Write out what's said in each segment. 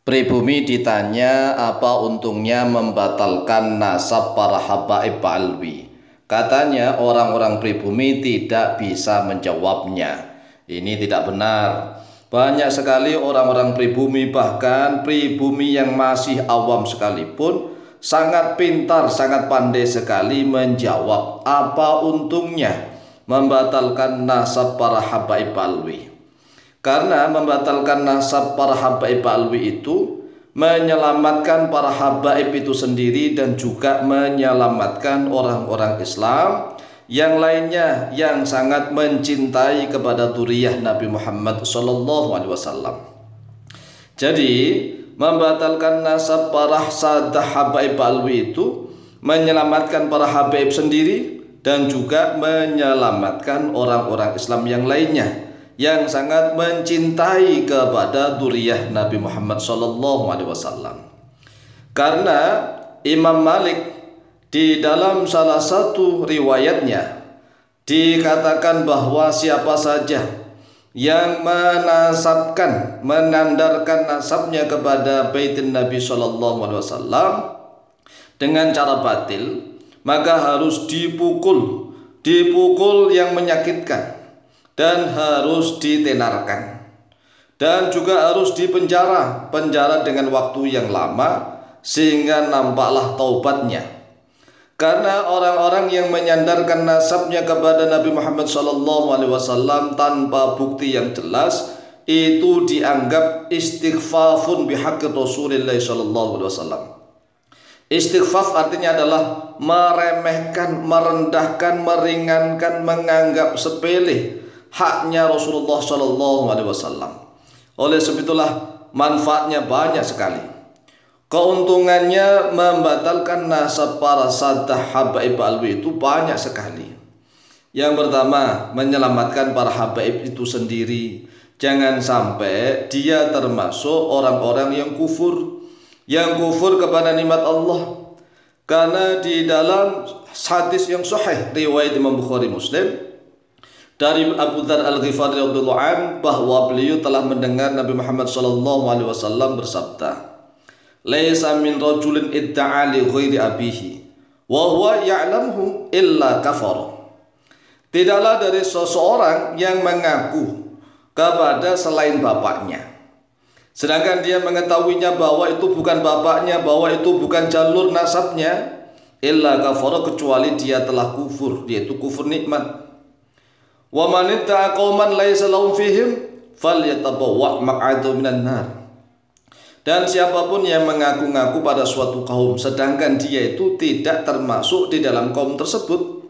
Pribumi ditanya apa untungnya membatalkan nasab para habaib Alwi. Katanya orang-orang pribumi tidak bisa menjawabnya. Ini tidak benar. Banyak sekali orang-orang pribumi, bahkan pribumi yang masih awam sekalipun, sangat pintar, sangat pandai sekali menjawab apa untungnya membatalkan nasab para habaib Alwi. Karena membatalkan nasab para habaib alwi itu menyelamatkan para habaib itu sendiri dan juga menyelamatkan orang-orang Islam yang lainnya yang sangat mencintai kepada dzurriyyah Nabi Muhammad SAW. Jadi membatalkan nasab para sadah habaib alwi itu menyelamatkan para habaib sendiri dan juga menyelamatkan orang-orang Islam yang lainnya yang sangat mencintai kepada dzurriyyah Nabi Muhammad SAW. Karena Imam Malik di dalam salah satu riwayatnya dikatakan bahwa siapa saja yang menandarkan nasabnya kepada baitin Nabi SAW dengan cara batil, maka harus dipukul yang menyakitkan, dan harus ditenarkan, dan juga harus dipenjara dengan waktu yang lama sehingga nampaklah taubatnya. Karena orang-orang yang menyandarkan nasabnya kepada Nabi Muhammad SAW tanpa bukti yang jelas itu dianggap istighfafun bihaqqi Rasulillah SAW. Istighfaf artinya adalah meremehkan, merendahkan, meringankan, menganggap sepele haknya Rasulullah SAW. Oleh sebab itulah manfaatnya banyak sekali. Keuntungannya membatalkan nasab para sadah habaib alwi itu banyak sekali. Yang pertama, menyelamatkan para habaib itu sendiri. Jangan sampai dia termasuk orang-orang yang kufur kepada nikmat Allah. Karena di dalam hadis yang sahih riwayat Imam Bukhari Muslim dari Abu Dzar Al-Ghifari radhiyallahu anhu bahwa beliau telah mendengar Nabi Muhammad SAW bersabda, "Laisa min rajulin idda'a li ghairi abihi wa huwa ya'lamuhu illa kafara." Tidaklah dari seseorang yang mengaku kepada selain bapaknya, sedangkan dia mengetahuinya bahwa itu bukan bapaknya, bahwa itu bukan jalur nasabnya, illa kafara, kecuali dia telah kufur, yaitu kufur nikmat. Wa man itta'a qauman laisa lahum fihim falyatabawwa' maq'adahu minan nar. Dan siapapun yang mengaku-ngaku pada suatu kaum sedangkan dia itu tidak termasuk di dalam kaum tersebut,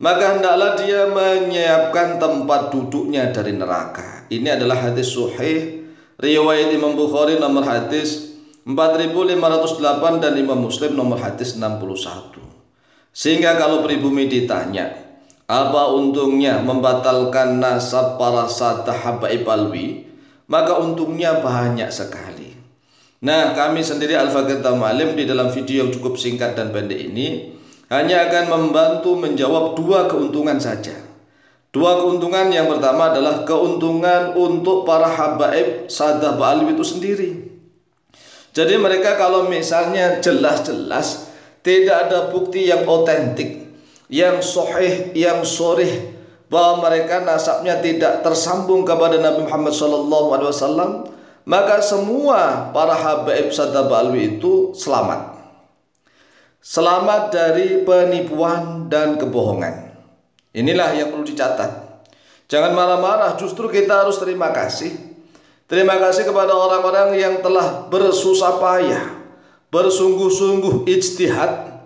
maka hendaklah dia menyiapkan tempat duduknya dari neraka. Ini adalah hadis sahih riwayat Imam Bukhari nomor hadis 4508 dan Imam Muslim nomor hadis 61. Sehingga kalau pribumi ditanya apa untungnya membatalkan nasab para sadah habaib alwi, maka untungnya banyak sekali. Nah, kami sendiri Al-Faqih Tamalim di dalam video yang cukup singkat dan pendek ini hanya akan membantu menjawab dua keuntungan saja. Dua keuntungan, yang pertama adalah keuntungan untuk para habaib sadah alwi itu sendiri. Jadi mereka kalau misalnya jelas-jelas tidak ada bukti yang otentik, yang sahih, yang sharih bahwa mereka nasabnya tidak tersambung kepada Nabi Muhammad SAW, maka semua para habaib sadah alwi itu selamat dari penipuan dan kebohongan. Inilah yang perlu dicatat. Jangan marah-marah, justru kita harus terima kasih. Terima kasih kepada orang-orang yang telah bersusah payah, bersungguh-sungguh ijtihad,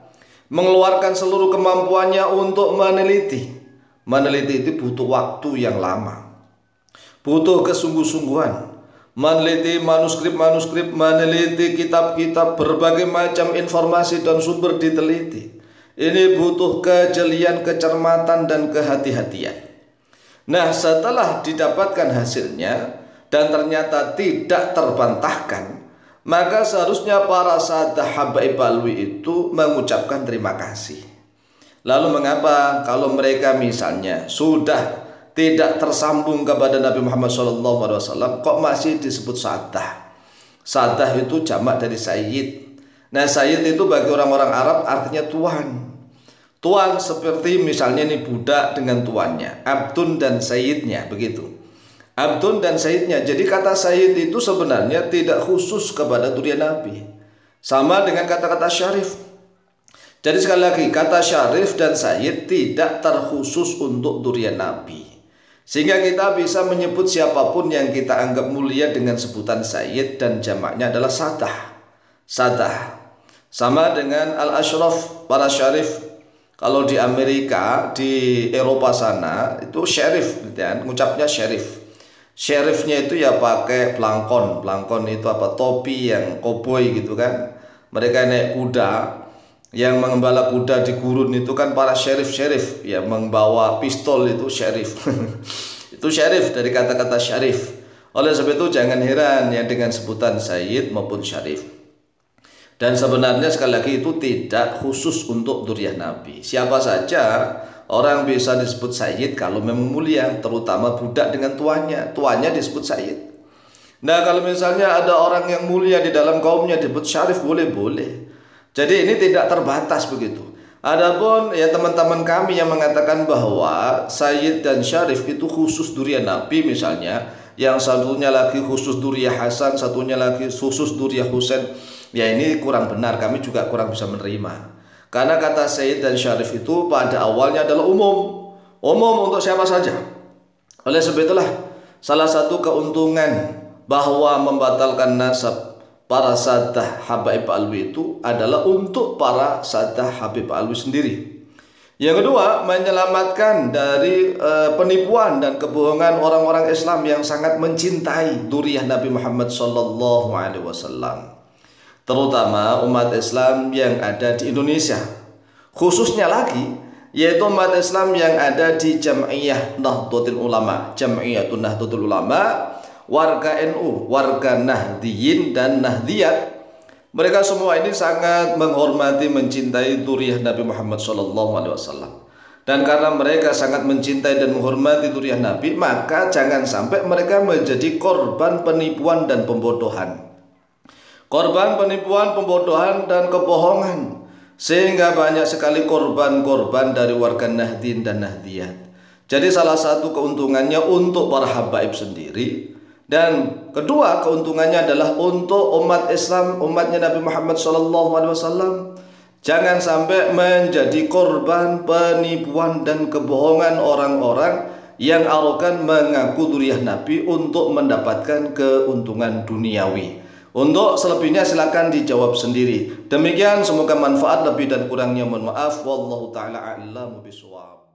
mengeluarkan seluruh kemampuannya untuk meneliti. Meneliti itu butuh waktu yang lama, butuh kesungguh-sungguhan. Meneliti manuskrip-manuskrip, meneliti kitab-kitab, berbagai macam informasi dan sumber diteliti. Ini butuh kejelian, kecermatan, dan kehati-hatian. Nah, setelah didapatkan hasilnya dan ternyata tidak terbantahkan, maka seharusnya para sadah habaib alwi itu mengucapkan terima kasih. Lalu mengapa kalau mereka misalnya sudah tidak tersambung kepada Nabi Muhammad SAW kok masih disebut sadah? Sadah itu jamak dari sayyid. Nah, sayyid itu bagi orang-orang Arab artinya tuan. Tuan seperti misalnya nih budak dengan tuannya, abdun dan sayyidnya, begitu. Abdun dan sayyidnya. Jadi kata sayyid itu sebenarnya tidak khusus kepada durian Nabi. Sama dengan kata-kata syarif. Jadi sekali lagi, kata syarif dan sayyid tidak terkhusus untuk durian Nabi. Sehingga kita bisa menyebut siapapun yang kita anggap mulia dengan sebutan sayyid, dan jamaknya adalah sadah. Sadah. Sama dengan al-ashraf, para syarif. Kalau di Amerika, di Eropa sana, itu syarif, gitu kan? Ngucapnya syarif. Syarifnya itu ya pakai pelangkon. Pelangkon itu apa? Topi yang koboi gitu kan. Mereka naik kuda. Yang mengembala kuda di gurun itu kan para syarif-syarif. Ya, membawa pistol itu syarif. Itu syarif dari kata-kata syarif. Oleh sebab itu jangan heran ya dengan sebutan sayyid maupun syarif. Dan sebenarnya sekali lagi itu tidak khusus untuk duriah Nabi. Siapa saja orang bisa disebut sayyid kalau memang mulia, terutama budak dengan tuannya. Tuannya disebut sayyid. Nah, kalau misalnya ada orang yang mulia di dalam kaumnya disebut syarif, boleh-boleh. Jadi ini tidak terbatas begitu. Adapun ya teman-teman kami yang mengatakan bahwa sayyid dan syarif itu khusus duriah Nabi misalnya, yang satunya lagi khusus duriah Hasan, satunya lagi khusus duriah Husain. Ya, ini kurang benar, kami juga kurang bisa menerima. Karena kata sayyid dan syarif itu pada awalnya adalah umum. Umum untuk siapa saja. Oleh sebab itulah salah satu keuntungan bahwa membatalkan nasab para sadah Habaib Alwi itu adalah untuk para sadah Habib Alwi sendiri. Yang kedua, menyelamatkan dari penipuan dan kebohongan orang-orang Islam yang sangat mencintai duriah Nabi Muhammad SAW. Terutama umat Islam yang ada di Indonesia, khususnya lagi yaitu umat Islam yang ada di Jam'iyah Nahdlatul Ulama, Jam'iyatun Nahdlatul Ulama, warga NU, warga Nahdiyin dan Nahdiyat. Mereka semua ini sangat menghormati, mencintai duriah Nabi Muhammad SAW. Dan karena mereka sangat mencintai dan menghormati duriah Nabi, maka jangan sampai mereka menjadi korban penipuan dan pembodohan. Korban penipuan, pembodohan, dan kebohongan. Sehingga banyak sekali korban-korban dari warga Nahdin dan Nahdiyat. Jadi salah satu keuntungannya untuk para habaib sendiri. Dan kedua keuntungannya adalah untuk umat Islam, umatnya Nabi Muhammad SAW. Jangan sampai menjadi korban penipuan dan kebohongan orang-orang yang arogan mengaku duriah Nabi untuk mendapatkan keuntungan duniawi. Untuk selebihnya silakan dijawab sendiri. Demikian, semoga manfaat, lebih dan kurangnya mohon maaf. Wallahu ta'ala a'lamu bishawab.